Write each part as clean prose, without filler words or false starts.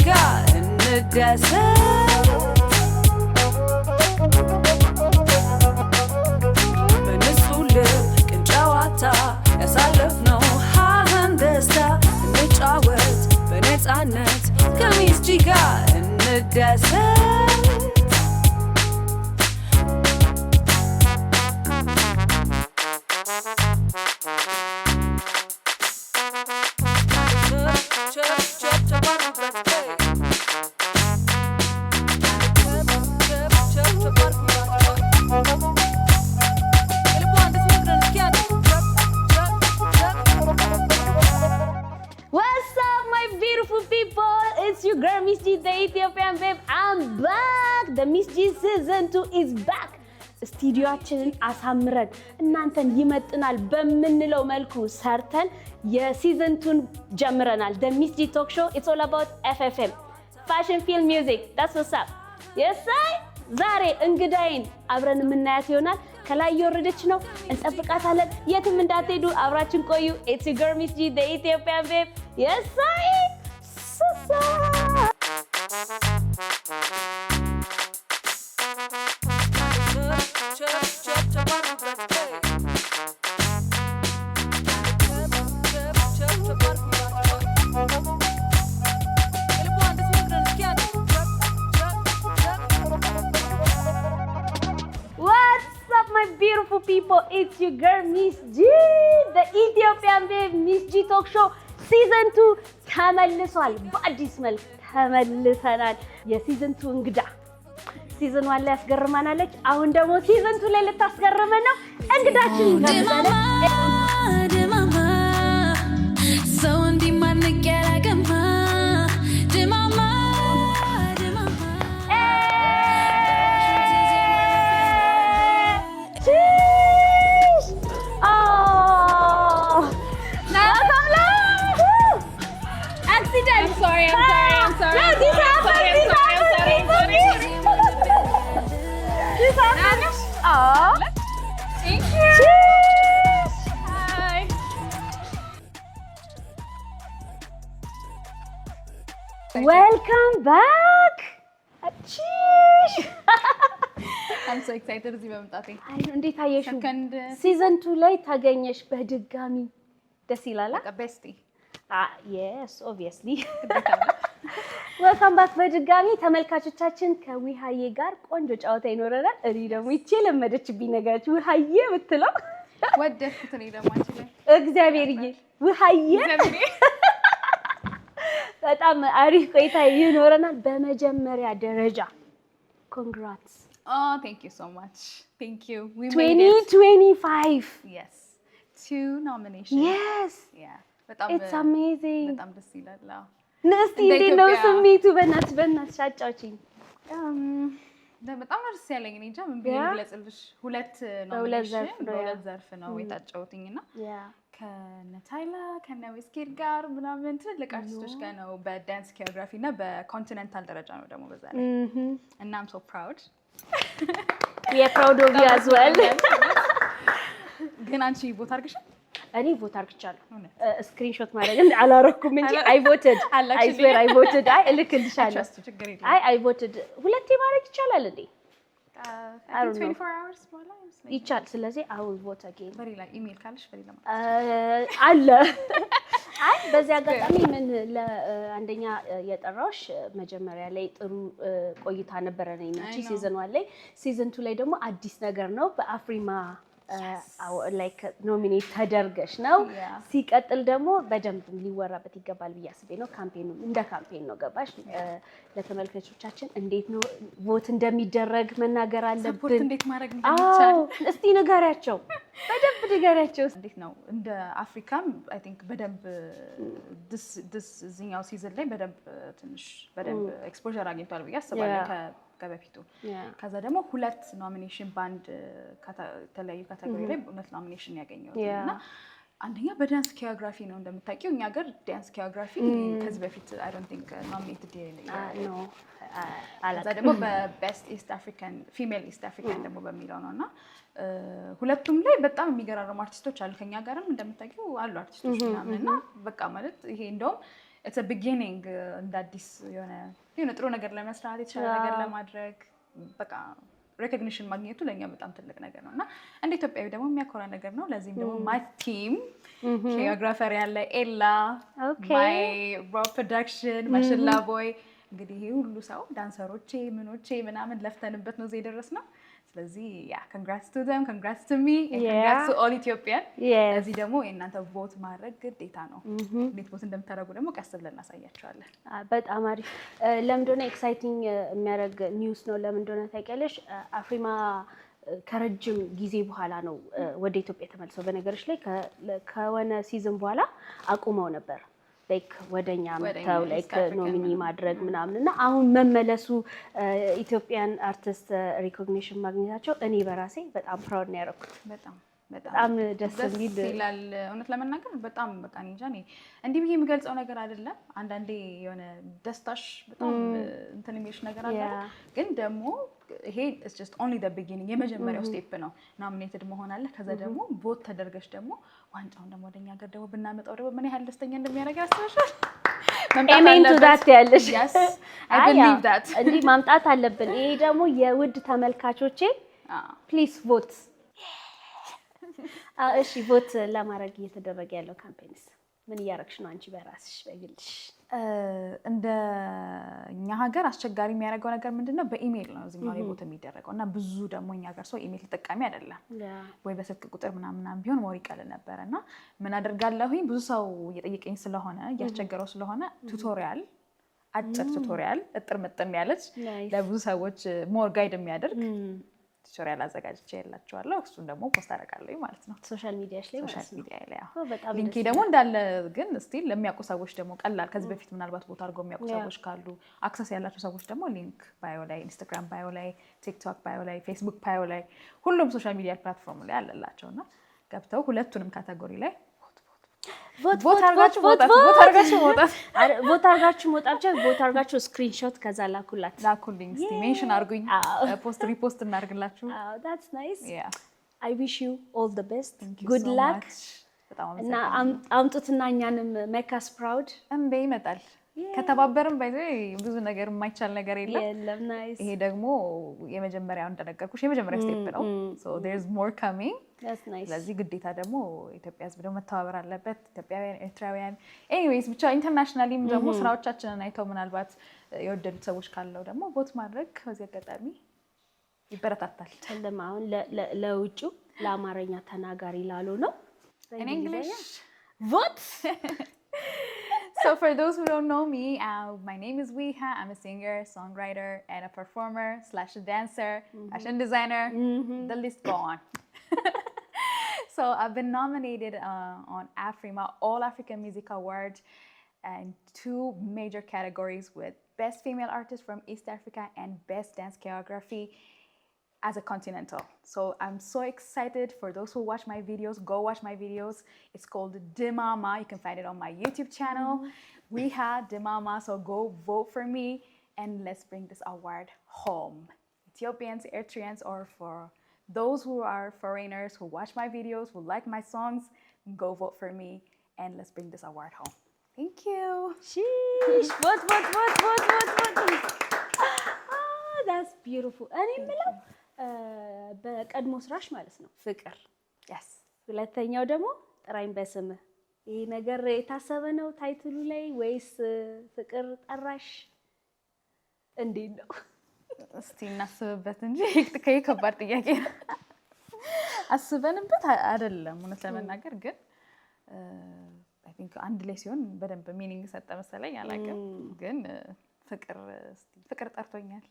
ጋር እንደሰት በንጹህ ልብ ቅን ጨዋታ ያሳለፍነው ሀዘን ደስታ እንጫወት በነፃነት ከሚስት ጋር እንደሰት Miss G, the Ethiopian babe, I'm back. The Miss G season 2 is back. ስቱዲዮአችንን አሳምረን እናንተን ይመጥናል በምንለው መልኩ ሰርተን የሲዝን 2 ጀምረናል። The Miss G talk show, it's all about FFM, fashion, film, music. That's what's up. Yes, sir. ዛሬ እንግዳይን አብረን የምናያት ይሆናል። ከላይ እየወረደች ነው፣ እንጠብቃታለን። የትም እንዳትሄዱ አብራችን ቆዩ። It's your girl Miss G, the Ethiopian babe. Yes, sir. What's up, my beautiful people? It's your girl Miss G, the Ethiopian babe. Miss G talk show season 2 ተመልሷል። በአዲስ መልክ ተመልሰናል። የሲዝን 2 እንግዳ ሲዝን 1 ላይ ያስገርማናለች። አሁን ደግሞ ሲዝን 2 ላይ ልታስገርመን ነው። እንግዳችን ጋብዘን ድማማ ሰው እንዲማንቅ ያላገማ ድማማ I'm sorry. No, this happened. This happened. Oh. Thank you. Cheers. Hi. Welcome back. Cheers. I'm so excited እዚህ በመምጣቴ። አይ እንዴት አየሽው? ሲዝን 2 ላይ ታገኘሽ በድጋሚ ደስ ይላል። በቃ ቤስቲ yes, obviously. Welcome back በድጋሚ ተመልካቾቻችን። ከዊሃዬ ጋር ቆንጆ ጨዋታ ይኖረናል። እኔ ደግሞ ይቺ ለመደችብኝ ነገራችሁ ውሃዬ ብትለው ወደድኩት። እኔ ደግሞ አንቺ ላይ እግዚአብሔርዬ ውሃዬ በጣም አሪፍ ቆይታ ይኖረናል። በመጀመሪያ ደረጃ congrats. Oh, thank you so much. Thank you. We 2025. Yes. 2 nominations. Yes. Yeah. It's amazing. በጣም ደስ ይላል። ነስቲ እንዴት ነው ስሜቱ? በእናትሽ አጫውቺኝ። በጣም ደስ ያለኝ። እኔ እንጃ ምን ብዬ ልግለጽልሽ። ሁለት ኖሚኔሽን በሁለት ዘርፍ ነው የታጫወትኝና ከነታይላ ከነዊስኪድ ጋር ምናምን ትልቅ አርቲስቶች ጋር ነው። በዳንስ ኮሪዮግራፊ እና በኮንቲኔንታል ደረጃ ነው ደግሞ በዛ ላይ እና I'm so proud. We are proud of you as well. ግን አንቺ ቦታ አድርገሻል? እኔ ቮት አድርግቻለሁ። ስክሪንሾት ማድረግ አላረኩም እንጂ I voted. I swear I voted. አይ እልክልሻለሁ። አይ voted። ሁለቴ ማድረግ ይቻላል እንዴ? 24 hours በኋላ ይቻላል። ስለዚህ I will vote again. በሌላ ኢሜል ካለሽ በሌላ አለ። አይ በዚህ አጋጣሚ ምን ለአንደኛ የጠራውሽ መጀመሪያ ላይ ጥሩ ቆይታ ነበረኝ እንጂ ሲዝን 1 ላይ ሲዝን 2 ላይ ደግሞ አዲስ ነገር ነው በአፍሪማ like nominate ተደርገሽ ነው። ሲቀጥል ደግሞ በደንብ ሊወራበት ይገባል ብዬ አስቤ ነው። ካምፔኑ እንደ ካምፔን ነው ገባሽ? ለተመልካቾቻችን እንዴት ነው ቮት እንደሚደረግ መናገር አለብን። ሰፖርት እንዴት ማድረግ እንደሚቻል እስቲ ንገሪያቸው፣ በደንብ ንገሪያቸው። እንዴት ነው እንደ አፍሪካም አይ ቲንክ በደንብ እዚህኛው ሲዝን ላይ በደንብ ትንሽ በደንብ ኤክስፖዠር አግኝቷል ብዬ አስባለሁ ከበፊቱ። ከዛ ደግሞ ሁለት ኖሚኔሽን ባንድ ከተለያዩ ካቴጎሪ ላይ ሁለት ኖሚኔሽን ያገኘሁት እና አንደኛ በዳንስ ኮሪዮግራፊ ነው እንደምታውቂው እኛ ሀገር ዳንስ ኮሪዮግራፊ ከዚህ በፊት I don't think nominated ነው። ከዛ ደግሞ በቤስት ኢስት አፍሪካን ፊሜል ኢስት አፍሪካን ደግሞ በሚለው ነውና ሁለቱም ላይ በጣም የሚገራረሙ አርቲስቶች አሉ። ከኛ ጋርም እንደምታውቂው አሉ አርቲስቶች ምናምን እና በቃ ማለት ይሄ እንደውም it's a beginning እንደ አዲስ የሆነ ጥሩ ነገር ለመስራት የተሻለ ነገር ለማድረግ በቃ ሬኮግኒሽን ማግኘቱ ለኛ በጣም ትልቅ ነገር ነውና እንደ ኢትዮጵያዊ ደግሞ የሚያኮራ ነገር ነው። ለዚህም ደግሞ ማይ ቲም ኮሪዮግራፈር ያለ ኤላ ማይ ሮ ፕሮዳክሽን ማሽላ ቦይ እንግዲህ ይሄ ሁሉ ሰው ዳንሰሮቼ ምኖቼ ምናምን ለፍተንበት ነው እዚህ የደረስነው። ስለዚህ congrats to them, congrats to me, and congrats to all Ethiopian. እዚህ ደግሞ የእናንተ ቮት ማድረግ ግዴታ ነው። እንዴት ቮት እንደምታደርጉ ደግሞ ቀስ ብለን እናሳያቸዋለን። በጣም አሪፍ። ለምን እንደሆነ ኤክሳይቲንግ የሚያደርግ ኒውስ ነው። ለምን እንደሆነ ታውቂያለሽ? አፍሪማ ከረጅም ጊዜ በኋላ ነው ወደ ኢትዮጵያ ተመልሰው። በነገሮች ላይ ከሆነ ሲዝን በኋላ አቁመው ነበር ላይክ ወደኛ መተው ላይክ ኖሚኒ ማድረግ ምናምንና አሁን መመለሱ ኢትዮጵያን አርቲስት ሪኮግኒሽን ማግኘታቸው እኔ በራሴ በጣም ፕራውድ ነው ያደረኩት። በጣም ደስ ይላል። እውነት ለመናገር በጣም በቃ እንጃ እኔ እንዲህ ብዬ የሚገልጸው ነገር አይደለም። አንዳንዴ የሆነ ደስታሽ በጣም እንትን የሚልሽ ነገር አለ። ግን ደግሞ ይሄ it's just only the beginning የመጀመሪያው ስቴፕ ነው። ኖሚኔትድ መሆን አለ። ከዛ ደግሞ ቮት ተደርገሽ ደግሞ ዋንጫውን ደግሞ ወደኛ ሀገር ደግሞ ብናመጣው ደግሞ ምን ያህል ደስተኛ እንደሚያደርግ ያስታውሻል። አሜን ቱ ዳት ያለሽ yes I believe that እንዲህ ማምጣት አለብን። ይሄ ደግሞ የውድ ተመልካቾቼ ፕሊዝ ቮት እሺ ቮት ለማድረግ እየተደረገ ያለው ካምፔንስ ምን እያደረግሽ ነው አንቺ በራስሽ በግልሽ? እንደ እኛ ሀገር አስቸጋሪ የሚያደርገው ነገር ምንድነው? በኢሜል ነው እዚህኛው ላይ ቮት የሚደረገው እና ብዙ ደግሞ እኛ ሀገር ሰው ኢሜል ተጠቃሚ አይደለም። ወይ በስልክ ቁጥር ምናምን ቢሆን ሞር ይቀል ነበር እና ምን አደርጋለሁኝ ብዙ ሰው እየጠየቀኝ ስለሆነ እያስቸገረው ስለሆነ ቱቶሪያል አጭር ቱቶሪያል እጥር ምጥን ያለች ለብዙ ሰዎች ሞር ጋይድ የሚያደርግ ቱቶሪያል አዘጋጅቼ ያላችኋለሁ። እሱን ደግሞ ፖስት አደርጋለሁ ማለት ነው ሶሻል ሚዲያሽ ላይ ሶሻል ሚዲያ ላይ ሊንክ ደግሞ እንዳለ ግን ስቲል ለሚያውቁ ሰዎች ደግሞ ቀላል ከዚህ በፊት ምናልባት ቦታ አድርገው የሚያውቁ ሰዎች ካሉ አክሰስ ያላቸው ሰዎች ደግሞ ሊንክ ባዮ ላይ ኢንስታግራም ባዮ ላይ ቲክቶክ ባዮ ላይ ፌስቡክ ባዮ ላይ ሁሉም ሶሻል ሚዲያ ፕላትፎርም ላይ አለላቸውና ገብተው ሁለቱንም ካቴጎሪ ላይ ቮት አድርጋችሁ መውጣት ስክሪንሾት ከዛ ላኩልኝ እስቲ ሜንሽን አድርጉኝ ፖስት ሪፖስት እናደርግላችሁ። that's nice I wish you all the best good luck እና አምጡትና እኛንም make us proud እንዴ ይመጣል ከተባበረም ባይዘ ብዙ ነገር የማይቻል ነገር የለም። ይሄ ደግሞ የመጀመሪያው እንደነገርኩሽ የመጀመሪያ ስቴፕ ነው። so there's more coming that's nice። ስለዚህ ግዴታ ደግሞ ኢትዮጵያ ህዝብ ደግሞ መተባበር አለበት። ኢትዮጵያውያን ኤርትራውያን anyways ብቻ ኢንተርናሽናሊም ደግሞ ስራዎቻችንን አይተው ምናልባት የወደዱት ሰዎች ካለው ደግሞ ቮት ማድረግ በዚህ አጋጣሚ ይበረታታል። ተለም አሁን ለውጩ ለአማርኛ ተናጋሪ ላሉ ነው in English vote So for those who don't know me, my name is Weha. I'm a singer, songwriter, and a performer / a dancer, fashion designer. The list go on. So I've been nominated on AFRIMA All African Music Award in 2 major categories with Best Female Artist from East Africa and Best Dance Choreography as a continental. So I'm so excited. For those who watch my videos, go watch my videos. It's called Dimama. You can find it on my YouTube channel. We had Dimama, so go vote for me and let's bring this award home. Ethiopians, Eritreans, or for those who are foreigners who watch my videos, who like my songs, go vote for me and let's bring this award home. Thank you. Sheesh. Vote. That's beautiful. እኔ የምለው በቀድሞ ስራሽ ማለት ነው ፍቅር yes ሁለተኛው ደግሞ ጥራኝ በስምህ ይሄ ነገር የታሰበ ነው ታይትሉ ላይ ወይስ ፍቅር ጠራሽ እንዴት ነው? እስቲ እናስብበት እንጂ ከባድ ጥያቄ ነው። አስበንበት አይደለም እውነት ለመናገር ግን I think አንድ ላይ ሲሆን በደንብ ሚኒንግ ሰጠ መሰለኝ አላውቅም ግን ፍቅር ጠርቶኛል።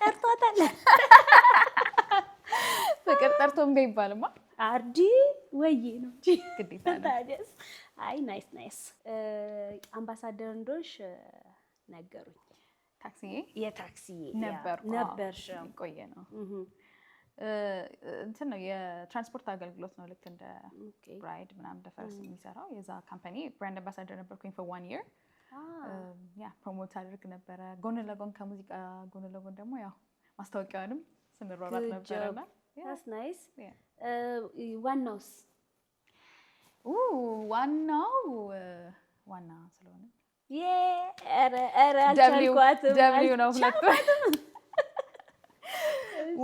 ጠርቷታል። ፍቅር ጠርቶም ይባልማ አርዲ ወይዬ ነው ግዴታ ነው። አይ ናይስ አምባሳደር እንዶሽ ነገሩኝ። የታክሲዬ ነበርሽ ቆየ ነው እንትን ነው የትራንስፖርት አገልግሎት ነው ልክ እንደ ራይድ ምናምን ደፈረስ የሚሰራው የዛ ካምፓኒ ብራንድ አምባሳደር ነበርኩኝ for 1 year ፕሮሞት አድርግ ነበረ ጎን ለጎን ከሙዚቃ ጎን ለጎን ደግሞ ያው ማስታወቂያውንም ስንሯሯጥ ነበርና that's nice ዋና ስለሆነ ደብሊው ነው ሁለቱ።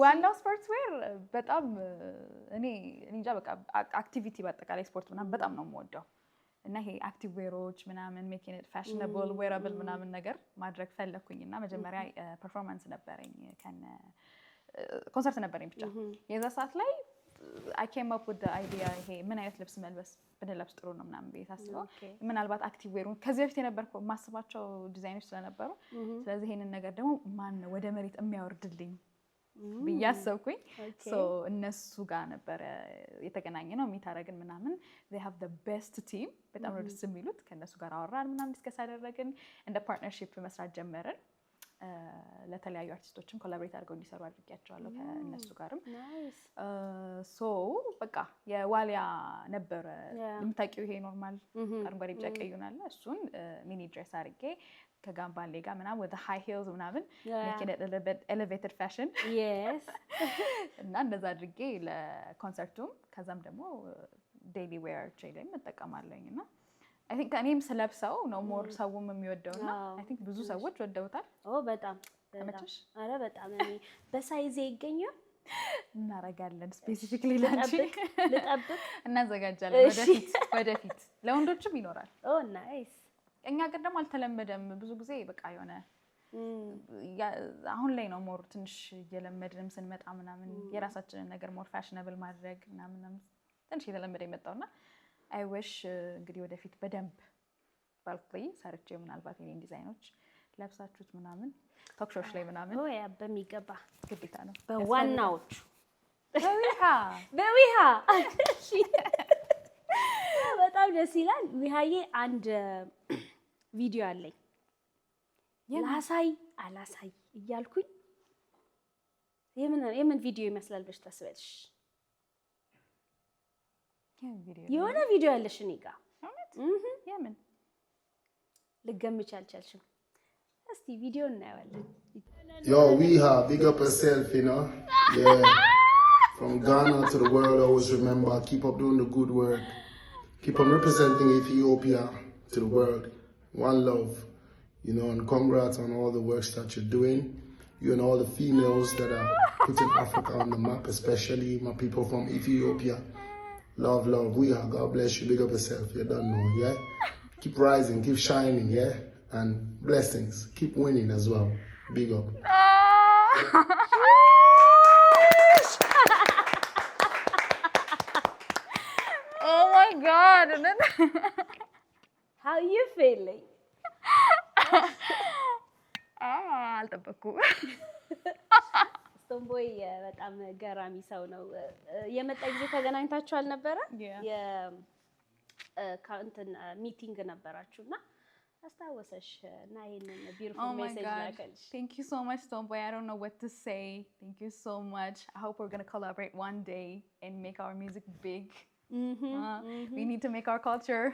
ዋናው ስፖርትስ ዌር በጣም እኔ እንጃ በቃ አክቲቪቲ በአጠቃላይ ስፖርት ምናምን በጣም ነው የምወደው እና ይሄ አክቲቭ ዌሮች ምናምን ሜኪንግ ኢት ፋሽነብል ዌራብል ምናምን ነገር ማድረግ ፈለኩኝና መጀመሪያ ፐርፎርማንስ ነበረኝ ኮንሰርት ነበረኝ ብቻ የዛ ሰዓት ላይ I came up with the idea ይሄ ምን አይነት ልብስ መልበስ ብንለብስ ጥሩ ነው ምናምን ቤት አስበው ምናልባት አክቲቭ ዌሩን ከዚህ በፊት የነበርኩ ማስባቸው ዲዛይኖች ስለነበሩ ስለዚህ ይሄንን ነገር ደግሞ ማን ወደ መሬት የሚያወርድልኝ ብያሰብኩኝ ሶ እነሱ ጋር ነበር የተገናኘ ነው የሚታረግን ምናምን they have the best team በጣም ነው ደስ የሚሉት ከነሱ ጋር አወራን ምናምን ዲስከስ አደረግን እንደ ፓርትነርሺፕ መስራት ጀመርን ለተለያዩ አርቲስቶችም ኮላቦሬት አድርገው እንዲሰሩ አድርጌያቸዋለሁ ከነሱ ጋርም ሶ በቃ የዋሊያ ነበር የምታውቂው ይሄ ኖርማል አረንጓዴ ቢጫ ቀይ ይሆናል እሱን ሚኒ ድሬስ አድርጌ ከጋምባሌ ጋር ምናምን with the high heels ምናምን making it a little bit elevated fashion እና እንደዛ አድርጌ ለኮንሰርቱም ከዛም ደግሞ ዴይሊ ዌር ቼሌም እጠቀማለሁኝና I think እኔም ስለብሰው ነው ሞር ሰውም የሚወደውና I think ብዙ ሰዎች ወደውታል በጣም ተመቸሽ አረ በጣም እኔ በሳይዝ ይገኛል እናረጋለን ስፔሲፊካሊ ላንቺ ልጠብቅ እናዘጋጃለን ወደፊት ለወንዶችም ይኖራል ናይስ እኛ ግን ደግሞ አልተለመደም ብዙ ጊዜ በቃ የሆነ አሁን ላይ ነው ሞር ትንሽ እየለመድንም ስንመጣ ምናምን የራሳችንን ነገር ሞር ፋሽነብል ማድረግ ምናምን ትንሽ እየተለመደ የመጣውና I wish እንግዲህ ወደፊት በደንብ ባልኩኝ ሰርቼ ምናልባት የኔን ዲዛይኖች ለብሳችሁት ምናምን ቶክሾች ላይ ምናምን በሚገባ ግዴታ ነው በዋናዎቹ በዊሃ በጣም ደስ ይላል ዊሃዬ አንድ ቪዲዮ አለኝ ላሳይ አላሳይ እያልኩኝ የምን ቪዲዮ ይመስላል ብለሽ ታስበልሽ የሆነ ቪዲዮ ያለሽ እኔ ጋር የምን ልገምች አልቻልሽም እስቲ ቪዲዮ እናያለን Yo, Weha, big up yourself, you know. Yeah. From Ghana to the world, always remember, keep up doing the good work. Keep on representing Ethiopia to the world. One love, you know, and congrats on all the works that you're doing. You and all the females that are putting Africa on the map, especially my people from Ethiopia. Love, Weha, God bless you, big up yourself, you don't know, yeah? Keep rising, keep shining, yeah? And blessings, keep winning as well. Big up. Oh my God! How are you feeling? አልጠበኩም። ስቶምቦይ በጣም ገራሚ ሰው ነው። የመጣ ጊዜ ተገናኝታችኋል ነበረ? እንትን ሚቲንግ ነበራችሁና አስታወሰሽ እና ይሄንን ቢዩቲፉል ሜሴጅ ላከልሽ። Thank you so much, Tomboy. I don't know what to say. Thank you so much. I hope we're going to collaborate one day and make our music big. We need to make our culture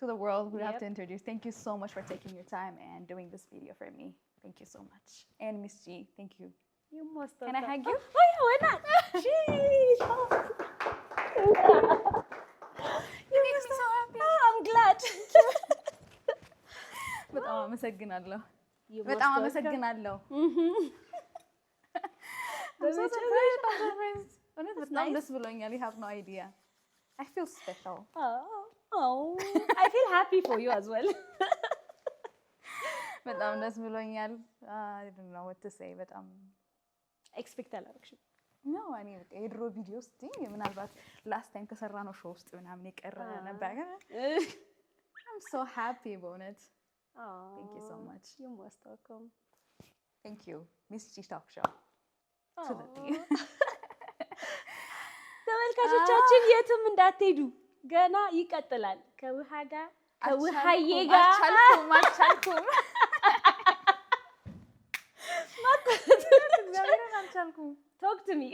to the world. We have to introduce. Thank you so much for taking your time and doing this video for me. Thank you so much. And Miss G, thank you. You must. Can I hug you? Oh yeah, why not? Jeez. You make me so happy. Oh, I'm glad. በጣም አመሰግናለሁ። በጣም ደስ ብሎኛል። You have no idea. I feel special. Oh, I feel happy for you as well. በጣም ደስ ብሎኛል። I don't know what to say. በጣም ኤክስፔክት አላደረግሽም? No, I mean የድሮ ቪዲዮ ውስጥ ምናልባት ላስት ታይም ከሰራነው ሾው ውስጥ ምናምን የቀረ ነበር። I'm so happy በእውነት Thank you so much. You're most welcome. Thank you, Miss G Talk Show. ተመልካቾቻችን የትም እንዳትሄዱ ገና ይቀጥላል። ከውሃዬ ጋር አልቻልኩም። Talk to me.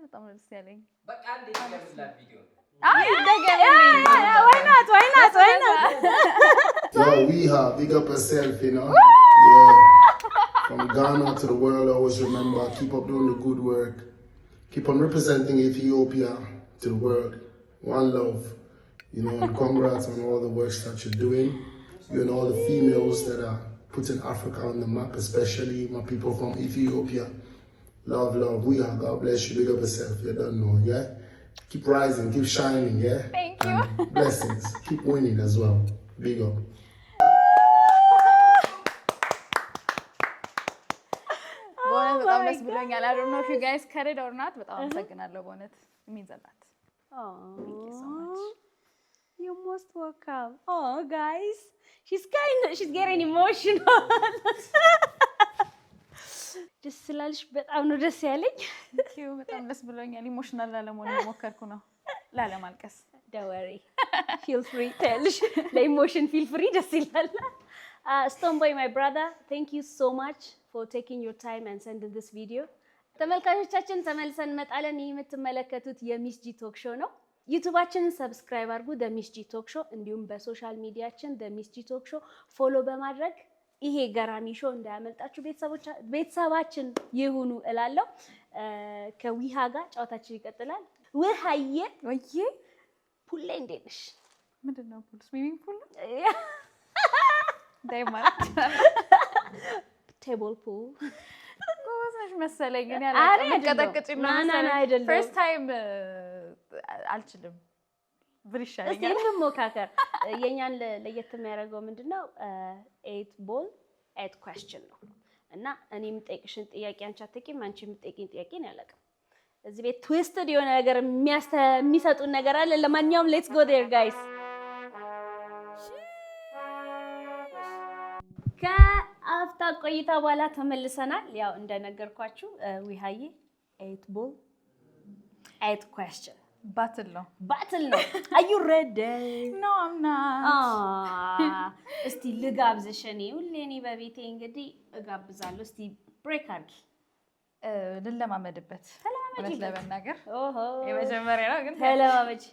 በጣም ደስ ያለኝ በቃ እንዴት ይላል ቪዲዮ Why not? Yo, Weha, big up yourself, you know. Yeah. From Ghana to the world, always remember, keep up doing the good work. Keep on representing Ethiopia to the world. One love, You know, and congrats on all the works that you're doing. You and all the females that are putting Africa on the map, especially my people from Ethiopia. Love, love. We are. God bless you. Big up yourself. You don't know, yeah? Keep rising, keep shining, yeah? Thank you. And blessings. Keep winning as well. Big up. በጣም ደስ ብሎኛል። I don't know if you guys cut it or not, በጣም አመሰግናለሁ በእውነት የሚዘላት Thank you so much. You're most welcome. Oh, guys, she's getting emotional. ደስ ስላልሽ በጣም ነው ደስ ያለኝ። Thank you በጣም ደስ ብሎኛል። ኢሞሽናል ላለመሆን እየሞከርኩ ነው፣ ላለማልቀስ። Don't worry. Feel free. ተልሽ ለኢሞሽን feel free ደስ ይላል። Stoneboy, my brother, thank you so much for taking your time and sending this video. ተመልካቾቻችን ተመልሰን መጣለን። ይህ የምትመለከቱት የሚስ ጂ ቶክ ሾው ነው። ዩቲዩባችንን ሰብስክራይብ አድርጉ the ሚስ ጂ ቶክ ሾው፣ እንዲሁም በሶሻል ሚዲያችን the ሚስ ጂ ቶክ ሾው ፎሎ በማድረግ ይሄ ገራሚ ሾው እንዳያመልጣችሁ ቤተሰባችን ይሁኑ እላለሁ። ከዊሃ ጋር ጨዋታችን ይቀጥላል። ውሃዬ ወይዬ ፑል ላይ እንዴት ነሽ? ምንድነው ፑል? ስዊሚንግ ፑል ዳይ ማለት ቴብል ፑል ጎዛሽ መሰለኝ። እኔ አላውቅም። ቀጠቅጭና አይደለም ፈርስት ታይም አልችልም ብር ይሻለኛል። እስቲ እንሞካከር። የኛን ለየት የሚያደርገው ምንድነው 8 ቦል 8 question ነው እና እኔ የምጠይቅሽን ጥያቄ አንቺ አትጠይቂም፣ አንቺ የምትጠይቂኝ ጥያቄ ነው ያለቀው። እዚህ ቤት ትዊስትድ የሆነ ነገር የሚሰጡን ነገር አለ። ለማንኛውም ሌትስ ጎ ዴር ጋይስ። ከአፍታ ቆይታ በኋላ ተመልሰናል። ያው እንደነገርኳችሁ ዊሃዬ 8 ቦል 8 question ባትል ነው። Are you ready? No, I'm not. እስቲ ልጋብዝሽ። እኔ በቤቴ እንግዲህ እጋብዛለሁ። እስቲ ብሬክ አድርጊ። ልለማመድበት እውነት ለመናገር ኦሆ የመጀመሪያ ነው ግን ተለማመጂ።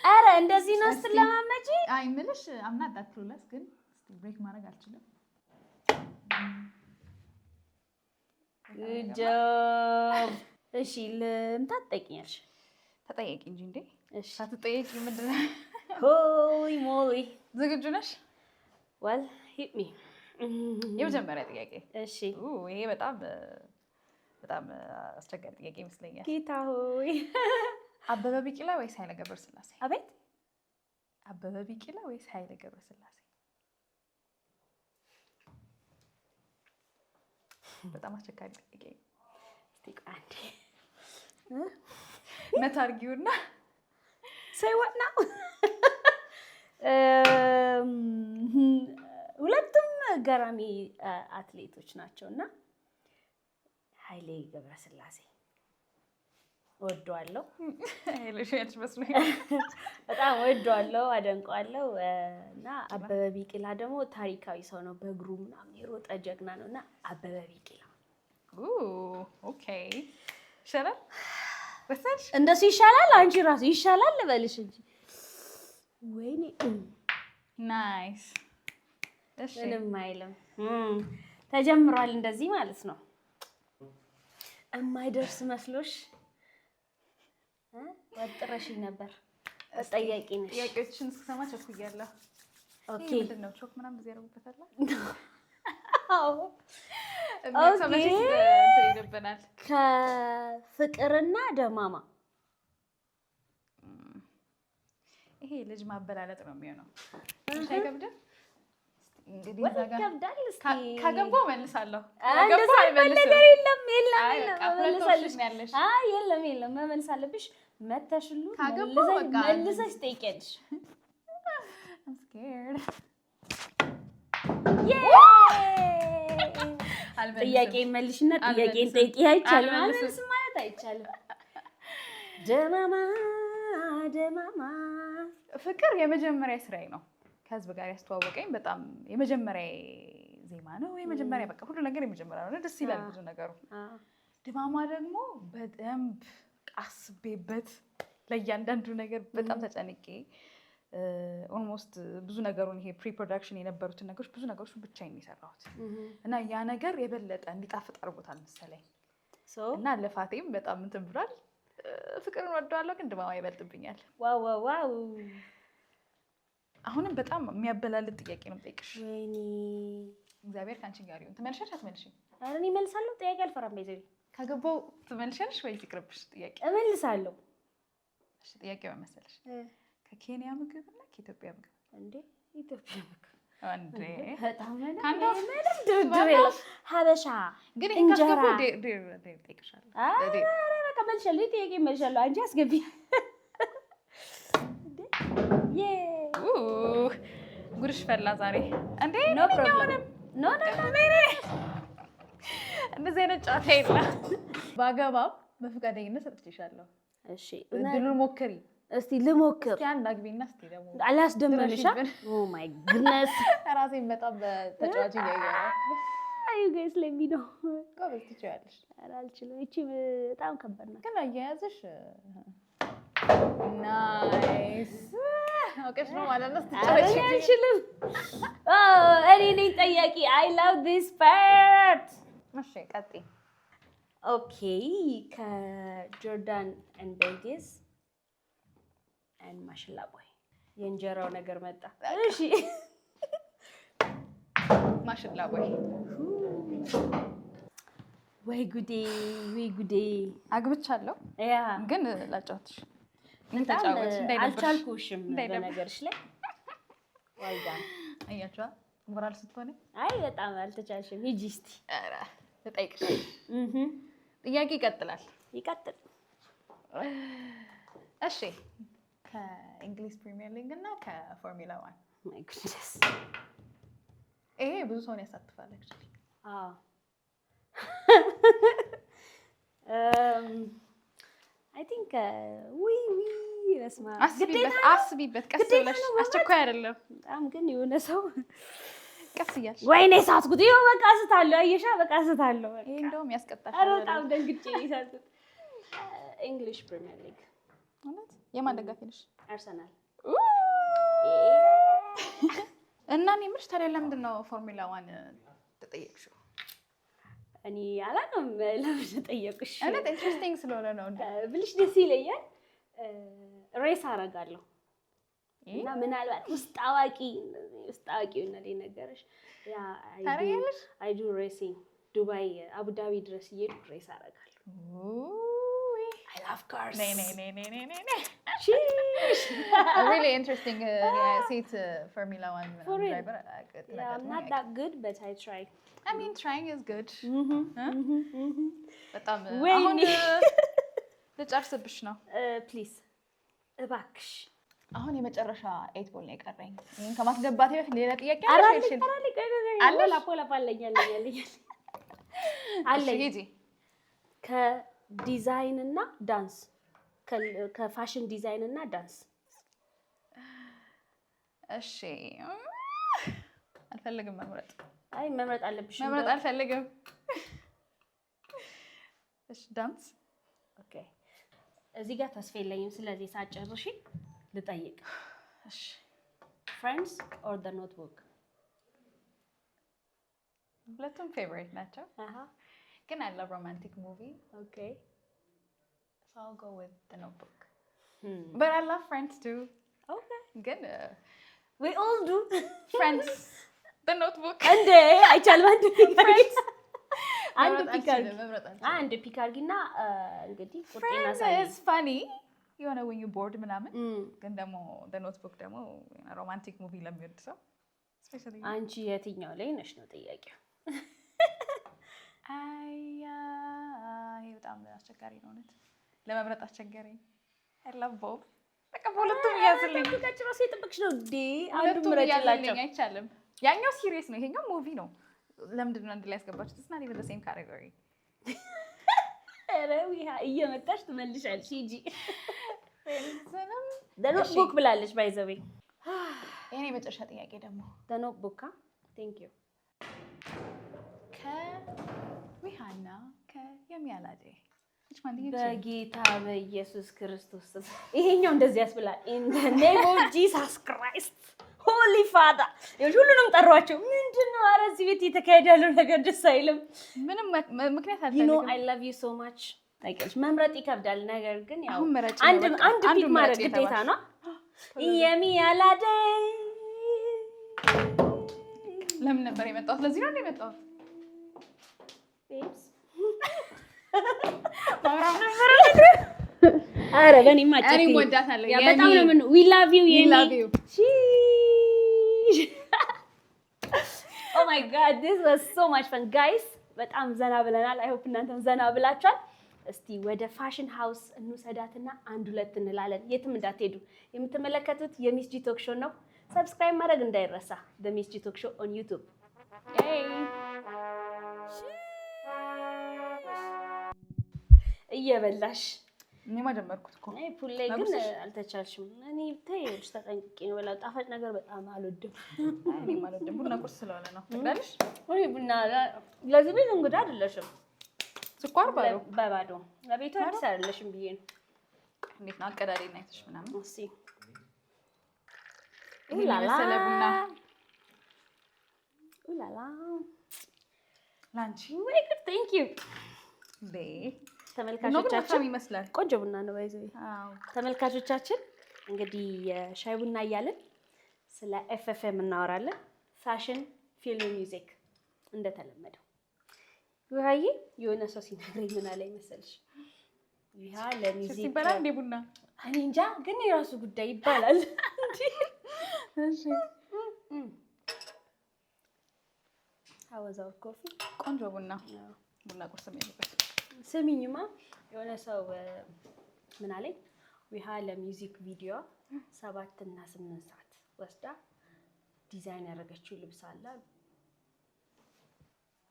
ኧረ እንደዚህ ነው ስትለማመጂ። አይ የምልሽ I'm not that clueless ግን እስቲ ብሬክ ማድረግ አልችልም። Good job. እሺ ልምታ ትጠይቂኛለሽ። ተጠየቂ እንጂ እንዴ። እሺ ሳትጠየቂ ምንድን ነው? ሆሊ ሞሊ ዝግጁ ነሽ? well hit me። የመጀመሪያ ጥያቄ። እሺ ይሄ በጣም አስቸጋሪ ጥያቄ ይመስለኛል። ጌታ ሆይ አበበ ቢቂላ ወይስ ኃይለ ገብረስላሴ? አቤት አበበ ቢቂላ ወይስ ኃይለ ገብረስላሴ? በጣም አስቸጋሪ ጥያቄ። እስቲ አንዴ መታርጊውና say what now? ሁለቱም ገራሚ አትሌቶች ናቸውና ኃይሌ ገብረስላሴ ወደዋለሁ። ኃይሌሽ መስሎኝ በጣም ወደዋለሁ፣ አደንቀዋለሁ። እና አበበ ቢቂላ ደግሞ ታሪካዊ ሰው ነው። በእግሩ ምናምን የሮጠ ጀግና ነውና አበበ ቢቂላ። ኦኬ ይሻላል። ወሰንሽ እንደሱ ይሻላል። አንቺ ራሱ ይሻላል ልበልሽ እንጂ ወይኔ ናይስ። እሺ ምንም አይልም። ተጀምሯል እንደዚህ ማለት ነው። የማይደርስ መስሎሽ ወጥረሽኝ ነበር። ጠያቂ ነሽ። ጥያቄዎችን እስከሰማ ቸኩያለሁ። ኦኬ ምንድን ነው ቾክ ምናምን ጊዜ ያደርጉበታል? አዎ ኦኬ እንትን ይደበናል። ከፍቅርና ደማማ ይሄ ልጅ ማበላለጥ ነው የሚሆነው። አይከብድም? እንግዲህ ወይ ዛጋ ከብዳል። እስቲ ካገባው መልሳለሁ። እንደዛ ነገር የለም መልሳለሽ ነው ያለሽ። አይ የለም መመልስ አለብሽ። መተሽሉ ካገባው በቃ መልሰሽ ጠይቂያለሽ። I'm scared. ጥያቄ መልሽና ጥያቄን ጠይቂ። አይቻልም አልመልስም ማለት አይቻልም። ደማማ ፍቅር የመጀመሪያ ስራዬ ነው። ከህዝብ ጋር ያስተዋወቀኝ በጣም የመጀመሪያ ዜማ ነው። የመጀመሪያ በቃ ሁሉ ነገር የመጀመሪያ ነው። ደስ ይላል ብዙ ነገሩ። ደማማ ደግሞ በደንብ አስቤበት ለእያንዳንዱ ነገር በጣም ተጨንቄ ኦልሞስት ብዙ ነገሩን ይሄ ፕሪ ፕሮዳክሽን የነበሩትን ነገሮች ብዙ ነገሮች ብቻዬን የሰራሁት እና ያ ነገር የበለጠ እንዲጣፍጥ አድርጎታል መሰለኝ። እና ልፋቴም በጣም እንትን ብሏል። ፍቅርን ወደዋለሁ ግን ደማማ ይበልጥብኛል። ዋው አሁንም በጣም የሚያበላልጥ ጥያቄ ነው የምጠይቅሽ። ወይኔ እግዚአብሔር ካንቺ ጋር ይሁን። ትመልሻለሽ አትመልሽም? ኧረ እኔ እመልሳለሁ። ጥያቄ አልፈራም። በይዘይ ከገባው ትመልሻለሽ ወይስ ይቅርብሽ? ጥያቄ እመልሳለሁ። እሺ ጥያቄው መሰለሽ ከኬንያ ምግብ እና ከኢትዮጵያ ምግብ? እንዴ ኢትዮጵያ ምግብ አንዴ በጣም ካንዶ ድርድር የለም። ሀበሻ ግን እንጀራ ጠይቅሻለሁ። ኧረ በቃ መልሻለሁ። ጥያቄ መልሻለሁ። አንቺ አስገቢ። ጉድሽ ፈላ ዛሬ እንዴ? ኖ ፕሮብለም። ኖ እንደዚህ አይነት ጨዋታ የለም። ባገባም በፈቃደኝነት ሰጥቼሻለሁ። እሺ እድሉን ሞክሪ። እስቲ ልሞክር። እስቲ አንድ አግቢና እስቲ ደግሞ አላስደመምሻ? ኦ ማይ ጉድነስ ራሴን በጣም በተጫዋች እያየሁ አዩ ጋይስ let me know ጎበዝ ትችያለሽ። ኧረ አልችልም። እቺ በጣም ከባድ ናት። ግን አያያዝሽ ናይስ አውቀሽ ነው ማለት ነው። ስትጨርሺ አልችልም። እኔ ነኝ ጠያቂ። I love this part. እሺ ቀጥይ። ኦኬ ከጆርዳን and Vegas and ማሽላ ቦይ የእንጀራው ነገር መጣ። እሺ ማሽላ ቦይ ወይ ጉዴ ወይ ጉዴ። አግብቻለሁ ያ ግን ላጫውትሽ አልቻልኩሽም በነገርሽ ላይ ዋይዳን አያችዋ ሞራል ስትሆነ አይ በጣም አልተቻልሽም። ሂጂ እስቲ ኧረ ልጠይቅሽ። ጥያቄ ይቀጥላል። ይቀጥል። እሺ ከእንግሊዝ ፕሪሚየር ሊግ እና ከፎርሙላ 1 ማይ ጉድነስ ይሄ ብዙ ሰውን ያሳትፋል actually። አዎ I think ዊ በስማ አስቢበት ቀስ ብለሽ አስቸኳይ አይደለም። በጣም ግን የሆነ ሰው ቀስ እያልሽ ወይኔ ሳትኩት ይኸው በቃ ስታለሁ። አየሻ በቃ ስታለሁ። ይሄ እንደውም ያስቀጣል። ኧረ በጣም ደንግጬ ሳትኩት። እንግሊሽ ፕሪሚየር ሊግ ማለት የማን ደጋፊ ነሽ? አርሰናል። እና እኔ የምልሽ ታዲያ ለምንድን ነው ፎርሙላ 1 ተጠየቅሽው? እኔ አላውቅም ለምን ተጠየቅሽ። እኔ ኢንትረስቲንግ ስለሆነ ነው ብልሽ ደስ ይለኛል። ሬስ አደርጋለሁ እና ምናልባት ውስጥ አዋቂው እና ነገርሽ ያ አይ ዱ ሬሲንግ ዱባይ አቡዳቢ ድረስ እየሄድኩ ሬስ አደርጋለሁ። I love cars. Nee. Really interesting seat Formula 1 driver. Yeah, I'm not that good, but I try. I mean, trying is good. በጣም ወይኔ አሁን ልጨርስብሽ ነው። ፕሊዝ እባክሽ። አሁን የመጨረሻ 8 ቦል ነው የቀረኝ። ይሄን ከማስገባቴ በፊት ሌላ ጥያቄ አለኝ። ከዲዛይን እና ዳንስ ከፋሽን ዲዛይን እና ዳንስ። እሺ አልፈልግም መምረጥ። አይ መምረጥ አለብሽ። መምረጥ አልፈልግም። እሺ ዳንስ። ኦኬ እዚህ ጋር ተስፋ የለኝም። ስለዚህ ሳጨርሺ ልጠይቅ። እሺ ፍሬንድስ ኦር ዘ ኖትቡክ? ሁለቱም ፌቨሪት ናቸው። ግን I love romantic movie. Okay. So I'll go with the Notebook. But I love Friends too. Okay. Good. We all do. Friends. The Notebook. And አይቻልም አንድ ፒካርጊ አንድ ፒካርጊና እንግዲህ ቁጤና ሳይ Friends is funny. የሆነ when you bored ምናምን ግን ደግሞ the Notebook ደግሞ romantic movie ለሚወድ ሰው especially አንቺ የትኛው ላይ ነሽ ነው ጥያቄው? ይሄ በጣም አስቸጋሪ ነው እውነት ለመምረጥ አስቸጋሪ። I love both። በቃ ሁለቱም ያዝልኝ። ከጭራ ሲጠብቅሽ ነው እንዴ? አንዱ ምረጭላቸው አይቻልም። ያኛው ሲሪየስ ነው፣ ይሄኛው ሙቪ ነው። ለምንድን ነው አንድ ላይ ያስገባችሁት? It's not even the same category. ኧረ እየመጣሽ ትመልሻለሽ ሂጂ። The Notebook ብላለች ባይ ዘ ዌይ። የኔ መጨረሻ ጥያቄ ደግሞ The Notebook Thank you። ከሪሃና ከየሚያላዴ በጌታ በኢየሱስ ክርስቶስ ይሄኛው እንደዚህ ያስብላል። In the name of Jesus Christ Holy Father ሁሉንም ጠሯቸው። ምንድነው? ኧረ እዚህ ቤት የተካሄደ ያለው ነገር ደስ አይልም። ምንም ምክንያት አልፈልግም። You know I love you so much። ታውቂያለሽ መምረጥ ይከብዳል። ነገር ግን ያው አሁን መረጭ አንድ ፒክ ማድረግ ግዴታ ነው። የሚያላዴ ለምን ነበር የመጣሁት? ለዚህ ነው የመጣሁት። ቤብስ ማውራት ነበር። አረ በእኔማ ጨክኝ። እኔም ወዳታለሁ። ያ በጣም ነው ምን we love you We love you. Oh my god, this was so much fun guys. በጣም ዘና ብለናል። I hope እናንተም ዘና ብላችኋል። እስቲ ወደ ፋሽን ሃውስ እንውሰዳትና አንድ ሁለት እንላለን። የትም እንዳትሄዱ። የምትመለከቱት የሚስ ጂ ቶክ ሾው ነው። ሰብስክራይብ ማድረግ እንዳይረሳ። The Miss G Talk Show on YouTube. Yay! እየበላሽ እኔማ ጀመርኩት እኮ። አይ ፑል ላይ ግን አልተቻልሽም። እኔ ተይሽ ተጠንቅቄ ነው በላው። ጣፋጭ ነገር በጣም አልወድም። እኔም አልወድም። ቡና ቁርስ ስለሆነ ነው። ትግዳለሽ? ወይ ቡና ለዚህ ቤት እንግዳ አይደለሽም። ስኳር ባዶ በባዶ ለቤቱ አዲስ አይደለሽም ብዬ ነው። እንዴት ነው አቀዳዴና አይተሽ ምናምን? እሺ ኡላላ ቡና ኡላላ ላንቺ ወይ ጉድ ቴንክ ዩ ቤ ተመልካቾቻችን ይመስላል። ቆንጆ ቡና ነው ባይዘው። አዎ ተመልካቾቻችን እንግዲህ የሻይ ቡና እያልን ስለ ኤፍኤፍኤም እናወራለን። ፋሽን፣ ፊልም፣ ሚውዚክ እንደተለመደው ወይዬ የሆነ ሰው ሲነግረኝ ምን አለኝ መሰልሽ? ይሄ ለሚውዚክ ይባላል እንደ ቡና እኔ እንጃ ግን የራሱ ጉዳይ ይባላል እንዴ። እሺ አወዛው ኮፊ ቆንጆ ቡና ቡና ቁርስ የሚያልበት ስሚኝማ የሆነ ሰው ምን አለኝ? ዊሃ ለሚውዚክ ቪዲዮ 7 እና 8 ሰዓት ወስዳ ዲዛይን ያደረገችው ልብስ አለ።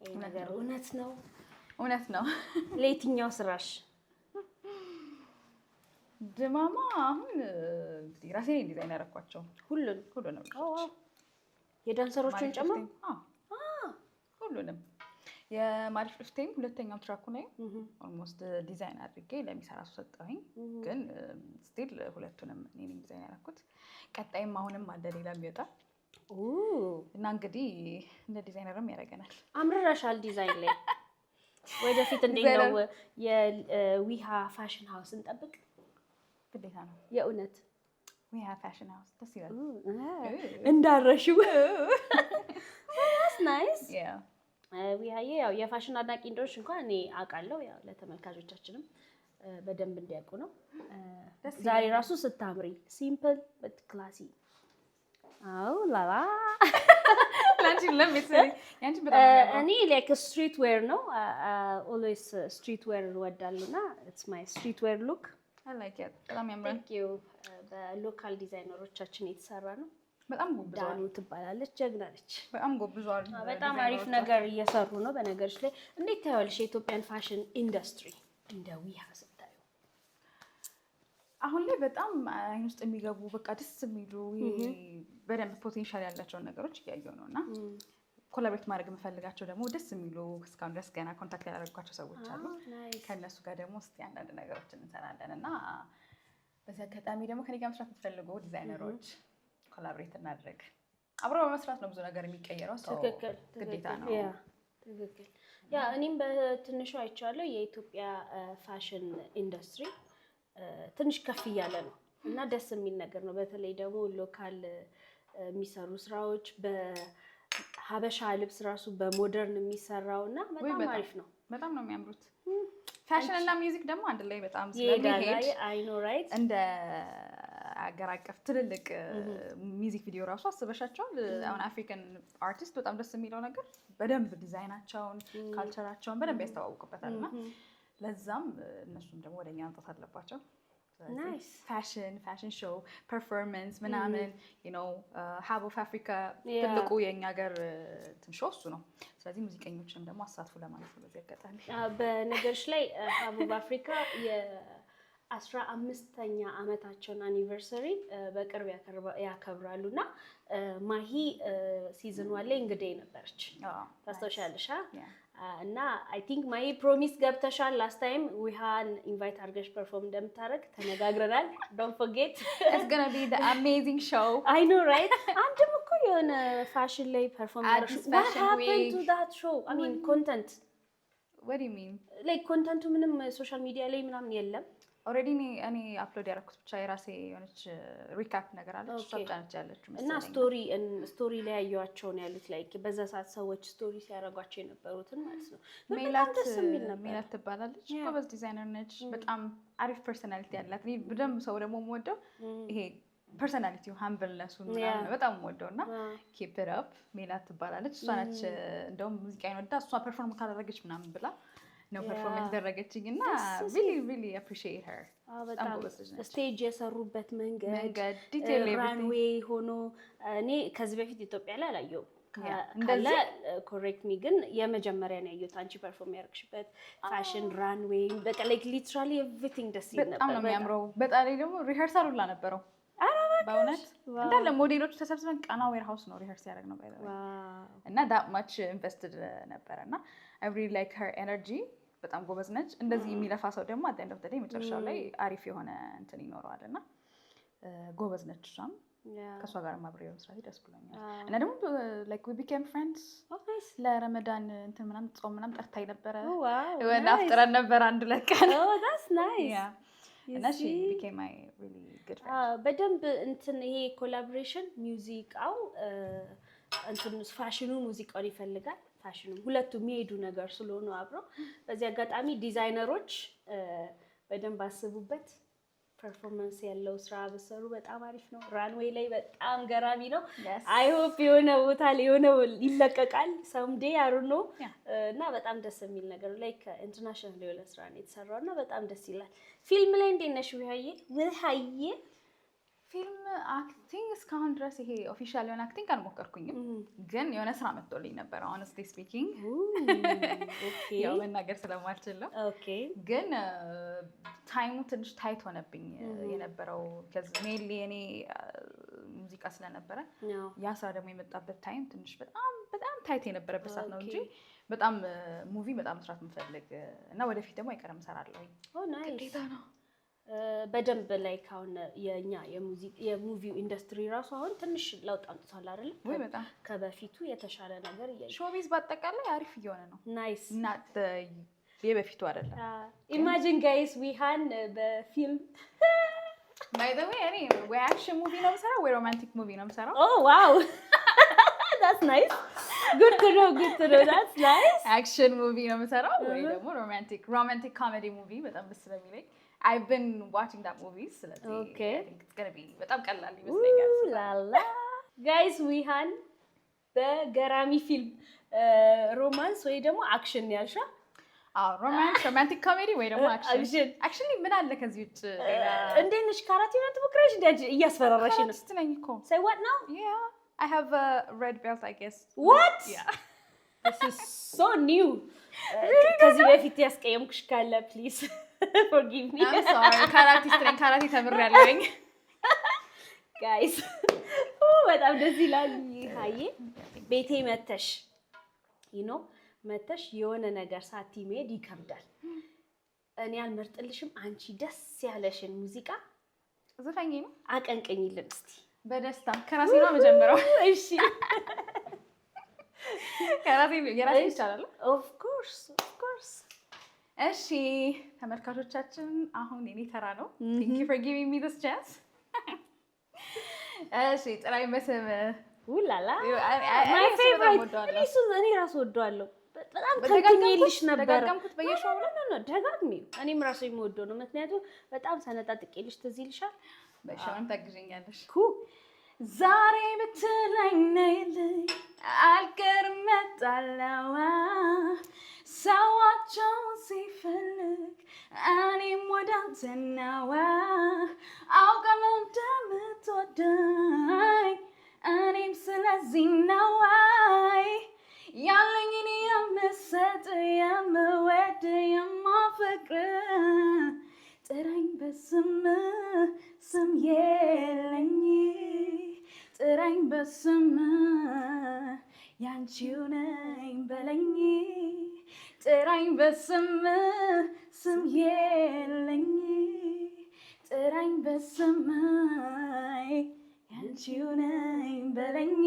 ይሄ ነገር እውነት ነው? እውነት ነው። ለየትኛው ስራሽ? ድማማ አሁን እንግዲህ ራሴ ነኝ ዲዛይን ያደረኳቸው ሁሉንም የዳንሰሮቹን ጨምሮ ሁሉንም የማሪፍ ፍቴም ሁለተኛው ትራኩ ነው። ኦልሞስት ዲዛይን አድርጌ ለሚሰራ ሰው ሰጠሁኝ። ግን ስቲል ሁለቱንም እኔ ነኝ ዲዛይን ያደረኩት። ቀጣይም አሁንም አለ ሌላ የሚወጣ እና እንግዲህ እንደ ዲዛይነርም ያደርገናል። አምርራሻል ዲዛይን ላይ ወደፊት እንዴት ነው የዊሃ ፋሽን ሃውስ እንጠብቅ? ግዴታ ነው የእውነት ዊሃ ፋሽን ሃውስ ደስ ይላል። እንዳረሽው ናይስ ያ ዊሃዬ ያው የፋሽን አድናቂ እንደሆንሽ እንኳን እኔ አውቃለሁ። ያው ለተመልካቾቻችንም በደንብ እንዲያውቁ ነው። ዛሬ ራሱ ስታምሪ ሲምፕል በት ክላሲ። አው ላላ ላንቺ ለምሳሌ ያንቺ በጣም እኔ ላይክ ስትሪት ዌር ነው ኦልዌይስ ስትሪት ዌር ወዳለና ኢትስ ማይ ስትሪት ዌር ሉክ አይ ላይክ ኢት በጣም ያምራል። ቴንክ ዩ በሎካል ዲዛይነሮቻችን የተሰራ ነው። በጣም ጎብዟል። ዳኑ ትባላለች፣ ጀግና ነች። በጣም ጎብዟል። በጣም አሪፍ ነገር እየሰሩ ነው። በነገርሽ ላይ እንዴት ታያለሽ የኢትዮጵያን ፋሽን ኢንዱስትሪ እንደ ዊሃ ስታዩ? አሁን ላይ በጣም አይን ውስጥ የሚገቡ በቃ ደስ የሚሉ በደንብ ፖቴንሻል ያላቸውን ነገሮች እያየሁ ነው እና ኮላቦሬት ማድረግ የምፈልጋቸው ደግሞ ደስ የሚሉ እስካሁን ድረስ ገና ኮንታክት ያደረጓቸው ሰዎች አሉ። ከእነሱ ጋር ደግሞ እስኪ አንዳንድ ነገሮችን እንሰራለን እና በዚህ አጋጣሚ ደግሞ ከኔ ጋር መስራት የምትፈልጉ ዲዛይነሮች ኮላቦሬት እናድርግ። አብሮ በመስራት ነው ብዙ ነገር የሚቀየረው። ትክክል ግዴታ ነው። ትክክል። ያ እኔም በትንሹ አይቻለሁ የኢትዮጵያ ፋሽን ኢንዱስትሪ ትንሽ ከፍ እያለ ነው እና ደስ የሚል ነገር ነው። በተለይ ደግሞ ሎካል የሚሰሩ ስራዎች በሀበሻ ልብስ ራሱ በሞደርን የሚሰራው እና በጣም አሪፍ ነው። በጣም ነው የሚያምሩት። ፋሽን እና ሚውዚክ ደግሞ አንድ ላይ በጣም ስለሚሄድ አይ ኖ ራይት እንደ አገር አቀፍ ትልልቅ ሚውዚክ ቪዲዮ ራሱ አስበሻቸዋል። አሁን አፍሪካን አርቲስት በጣም ደስ የሚለው ነገር በደንብ ዲዛይናቸውን ካልቸራቸውን በደንብ ያስተዋውቁበታል እና ለዛም እነሱም ደግሞ ወደኛ ማምጣት አለባቸው። ናይስ ፋሽን ሾው ፐርፎርማንስ ምናምን ሀብ ኦፍ አፍሪካ ትልቁ የኛ ሀገር ሾው እሱ ነው። ስለዚህ ሙዚቀኞችንም ደግሞ አሳትፉ ለማለት ነው በዚህ አጋጣሚ። በነገርሽ ላይ ሀብ ኦፍ አፍሪካ የ15ኛ ዓመታቸውን አኒቨርሰሪ በቅርብ ያከብራሉ እና ማሂ ሲዝን 1 ላይ እንግዲህ ነበረች ታስታውሻለሽ? እና አይ ቲንክ ማሂ ፕሮሚስ ገብተሻል። ላስት ታይም ዊሃን ኢንቫይት አድርገሽ ፐርፎርም እንደምታደርግ ተነጋግረናል። ዶንት ፎርጌት ኢትስ ጎና ቢ ዘ አሜዚንግ ሾው። አይ ኖ ራይት። አንድም እኮ የሆነ ፋሽን ላይ ፐርፎርም አድርገሽ what happened to that show? I mean content. What do you mean? Like ኮንተንቱ ምንም ሶሻል ሚዲያ ላይ ምናምን የለም። ኦሬዲ እኔ አፕሎድ ያደረኩት ብቻ የራሴ የሆነች ሪካፕ ነገር አለች እሷ ብቻ ነች ያለችው እና ስቶሪ ላይ ያዩዋቸው ነው ያሉት ላይክ በዛ ሰዓት ሰዎች ስቶሪ ሲያደርጓቸው የነበሩትን ማለት ነው። ሜላት ትባላለች ጎበዝ ዲዛይነር ነች በጣም አሪፍ ፐርሰናሊቲ ያላት በደንብ ሰው ደግሞ የምወደው ይሄ ፐርሰናሊቲው ሃምብልነሱን በጣም የምወደውና ኪፕ ኢት አፕ ሜላት ትባላለች እሷ ነች እንደውም ሙዚቃ ይወዳ እሷ ፐርፎርም ካደረገች ምናምን ብላ ነው ፐርፎርማንስ ያደረገችኝና really appreciate her በጣም ስቴጅ የሰሩበት መንገድ ዲቴል ራንዌይ ሆኖ እኔ ከዚህ በፊት ኢትዮጵያ ላይ አላየሁም ካለ ኮሬክት ሚ ግን የመጀመሪያ ነው ያየሁት አንቺ ፐርፎርም ያደረግሽበት ፋሽን ራንዌይ በቃ ላይክ ሊትራሊ ኤቭሪቲንግ ደስ ይል ነበር በጣም ነው የሚያምረው በጣም ደግሞ ሪሄርሳል ሁላ ነበረው በእውነት እንዳለ ሞዴሎቹ ተሰብስበን ቃና ዌር ሃውስ ነው ሪሄርስ ያደረግ ነው ባይ ዘ ወይ እና that much invested ነበርና I really like her energy በጣም ጎበዝ ነች እንደዚህ የሚለፋ ሰው ደግሞ at the end of the day መጨረሻው ላይ አሪፍ የሆነ እንትን ይኖረዋልና ጎበዝ ነች እሷም ከሷ ጋር ማብሬው መስራት ደስ ብሎኛል እና ደግሞ like we became friends ለረመዳን እንትን ምናምን ጾም ምናምን ጠርታኝ ነበረ ወና አፍጥረን ነበር አንድ ለቀን that's nice and she became my really good friend በደንብ እንትን ይሄ ኮላቦሬሽን ሙዚቃው እንትን ፋሽኑ ሙዚቃውን ይፈልጋል ፋሽኑ ሁለቱ የሚሄዱ ነገር ስለሆነ አብረው በዚህ አጋጣሚ ዲዛይነሮች በደንብ አስቡበት ፐርፎርማንስ ያለው ስራ በሰሩ በጣም አሪፍ ነው ራንዌይ ላይ በጣም ገራሚ ነው አይ ሆፕ የሆነ ቦታ ላይ የሆነ ይለቀቃል someday I don't know እና በጣም ደስ የሚል ነገር ላይክ ኢንተርናሽናል የሆነ ስራ ነው የተሰራውና በጣም ደስ ይላል ፊልም ላይ እንዴት ነሽ ውሃዬ ፊልም አክቲንግ እስካሁን ድረስ ይሄ ኦፊሻል የሆነ አክቲንግ አልሞከርኩኝም ግን የሆነ ስራ መጥቶልኝ ነበር honestly speaking ያው መናገር ስለማልችል ነው ግን ታይሙ ትንሽ ታይት ሆነብኝ የነበረው ከዚህ ሜንሊ እኔ ሙዚቃ ስለነበረ ያ ስራ ደግሞ የመጣበት ታይም ትንሽ በጣም ታይት የነበረበት ሰዓት ነው እንጂ በጣም ሙቪ በጣም መስራት የምፈልግ እና ወደፊት ደግሞ አይቀርም እሰራለሁ ግዴታ ነው በደንብ ላይ ካሁን የኛ የሙቪው ኢንደስትሪ ራሱ አሁን ትንሽ ለውጥ አምጥቷል አይደል ወይ በጣም ከበፊቱ የተሻለ ነገር ሾቢዝ ባጠቃላይ አሪፍ እየሆነ ነው ናይስ not የበፊቱ አይደለም ኢማጂን ጋይስ ዊሃን በፊልም by the way እኔ ወይ አክሽን ሙቪ ነው የምሰራው ወይ ሮማንቲክ ሙቪ ነው የምሰራው oh wow that's nice good to know that's nice አክሽን ሙቪ ነው የምሰራው ወይ ደግሞ romantic comedy movie በጣም ደስ ስለሚለኝ I've been watching that movies okay I think it's going to be በጣም ቀላል ይመስለኛል ላላ guys ዊሃን በገራሚ ፊልም ሮማንስ ወይ ደግሞ አክሽን ያልሻ romantic comedy ወይ ደግሞ አክሽን actually ምን አለ ከዚህ ውጭ እንዴት ነሽ ካራቴ ነው ትሞክረሽ እንዴ እያስፈራራሽ ነው ስትነኝ እኮ say what now yeah I have a red belt I guess what yeah this is so new ከዚህ በፊት ያስቀየምኩሽ ካለ please forgive me I'm sorry karate ተምሬያለሁኝ guys በጣም ደስ ይላል ይሃዬ ቤቴ መተሽ you know መተሽ የሆነ ነገር ሳትመድ ይከብዳል እኔ አልመርጥልሽም አንቺ ደስ ያለሽን ሙዚቃ ዘፈኝ ነው አቀንቀኝልን እስቲ በደስታ ከራሴ ነው መጀመሪያው እሺ ከራሴ የራሴ ይቻላል of course እሺ ተመልካቾቻችን አሁን የኔ ተራ ነው thank you for giving me this chance እሺ ጥራይ መስም ውላላ my favorite እኔ ራሱ ወደዋለሁ በጣም ተገኝልሽ ነበር ደጋግምኩት በየሾው ነው ደጋግሚ እኔም ራሱ የምወደው ነው ምክንያቱም በጣም ሰነጣጥቄልሽ ትዝ ይልሻል በሻውን ታግዥኛለሽ ዛሬ ብትለኝ ነይልኝ አልቀርም መጣለዋ ሰዋቸው ሲፈልግ እኔም ወደ አንተ ነዋ አውቃለሁ እንደምትወደኝ እኔም ስለዚህ ነዋይ ያለኝን የምሰጥ የምወድ የማፈቅር ጥራኝ በስም የለኝ ጥራኝ በስም ያንቺው ነኝ በለኝ ጥራኝ በስም የለኝ ጥራኝ በስም ያንቺው ነኝ በለኝ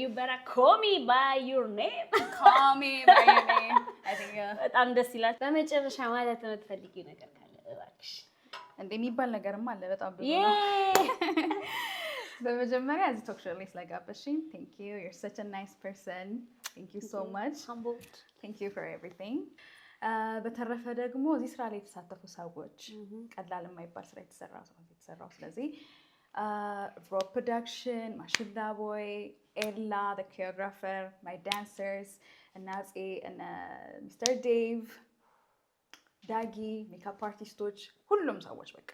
you better call me by your name. Call me by your name. I think በጣም ደስ ይላል። በመጨረሻ ማለት የምትፈልጊው ነገር ካለ እባክሽ። እንደሚባል ነገርም አለ በጣም ብዙ ነው። በመጀመሪያ እዚህ ቶክ ሾው ላይ ስለጋበዝሽኝ thank you. You're such a nice person. Thank you so much. Humbled. Thank you for everything. በተረፈ ደግሞ እዚህ ስራ ላይ የተሳተፉ ሰዎች ቀላል የማይባል ስራ የተሰራው ስለዚህ raw production, Mashida Boy, Ella, the choreographer, my dancers, and Nazi and Mr. Dave, Dagi, makeup artistoች ሁሉም ሰዎች በቃ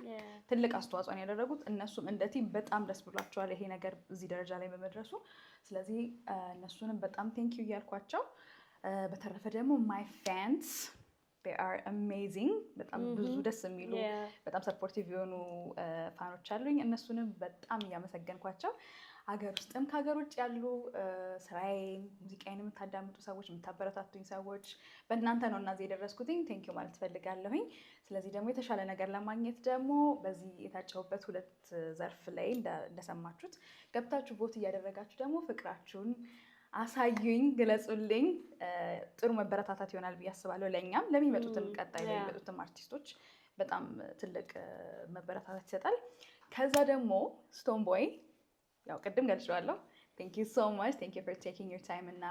ትልቅ አስተዋጽኦ ነው ያደረጉት። እነሱም እንደ ቲም በጣም ደስ ብሏቸዋል ይሄ ነገር እዚህ ደረጃ ላይ በመድረሱ። ስለዚህ እነሱንም በጣም thank you እያልኳቸው በተረፈ ደግሞ my fans, they are amazing. በጣም ብዙ ደስ የሚሉ በጣም ሰፖርቲቭ የሆኑ ፋኖች አሉኝ። እነሱንም በጣም እያመሰገንኳቸው ሀገር ውስጥም ከሀገር ውጭ ያሉ ስራዬን ሙዚቃዬን የምታዳምጡ ሰዎች የምታበረታቱኝ ሰዎች በእናንተ ነው እና እዚህ የደረስኩትኝ ቴንክ ዩ ማለት ፈልጋለሁኝ። ስለዚህ ደግሞ የተሻለ ነገር ለማግኘት ደግሞ በዚህ የታጨሁበት ሁለት ዘርፍ ላይ እንደሰማችሁት ገብታችሁ ቦት እያደረጋችሁ ደግሞ ፍቅራችሁን አሳዩኝ፣ ግለጹልኝ። ጥሩ መበረታታት ይሆናል ብዬ አስባለሁ። ለእኛም ለሚመጡትም ቀጣይ ለሚመጡትም አርቲስቶች በጣም ትልቅ መበረታታት ይሰጣል። ከዛ ደግሞ ስቶን ቦይ ያው ቅድም ገልጬዋለሁ። Thank you so much. Thank you for taking your time and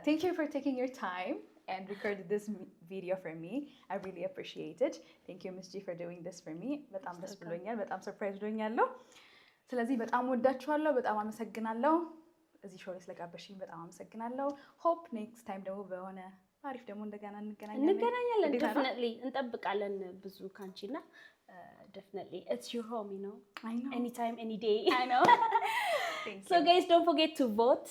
thank you for taking your time and recorded this video for me. I really appreciate it. Thank you Miss G for doing this for me. በጣም ደስ ብሎኛል። በጣም ሰርፕራይዝ ሆኛለሁ። ስለዚህ በጣም ወዳችኋለሁ። በጣም አመሰግናለሁ። እዚህ ሾው ላይ ስለጋበዝሽኝ በጣም አመሰግናለሁ። hope next time ደግሞ በሆነ አሪፍ ደግሞ እንደገና እንገናኛለን። Definitely እንጠብቃለን ብዙ ካንቺና definitely it's your home, you know. I know. Anytime, any day. I know. Thank you. So guys, don't forget to vote.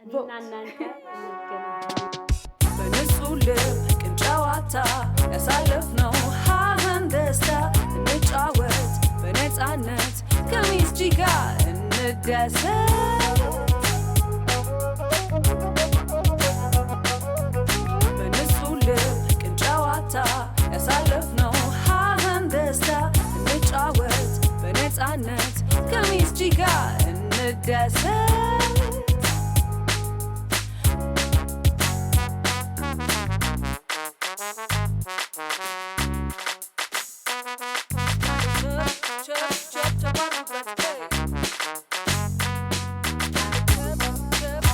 vote. በንጹህ ልብ ቅን ጨዋታ ያሳለፍነው ሀዘን ደስታ እንጫወት በነፃነት ከሚስ ጂ ጋር እንደሰት። በንጹህ ልብ ቅን ጨዋታ ያሳለፍነው ሀዘን ደስታ እንጫወት በነፃነት ከሚስ ጂ ጋር እንደሰት።